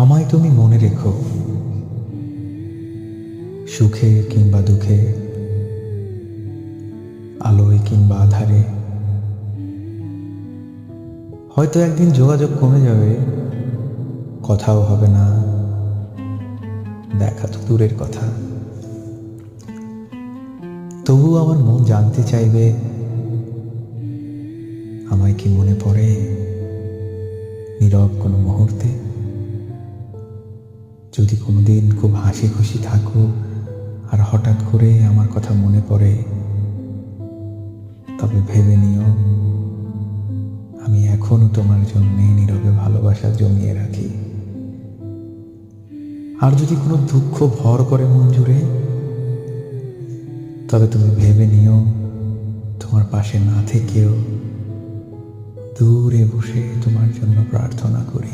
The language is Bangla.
আমায় তুমি মনে রেখো, সুখে কিংবা দুঃখে, আলোয় কিংবা আঁধারে। হয়তো একদিন যোগাযোগ কমে যাবে, কথাও হবে না, দেখা তো দূরের কথা। তবু আমার মন জানতে চাইবে, আমায় কি মনে পড়ে নীরব কোনো মুহূর্তে। যদি কোনোদিন খুব হাসি খুশি থাকো আর হঠাৎ করে আমার কথা মনে পড়ে, তবে ভেবে নিও আমি এখনো তোমার জন্য নীরবে ভালোবাসা জমিয়ে রাখি। আর যদি কোনো দুঃখ ভর করে মন জুড়ে, তবে তুমি ভেবে নিও তোমার পাশে না থেকেও দূরে বসে তোমার জন্য প্রার্থনা করি।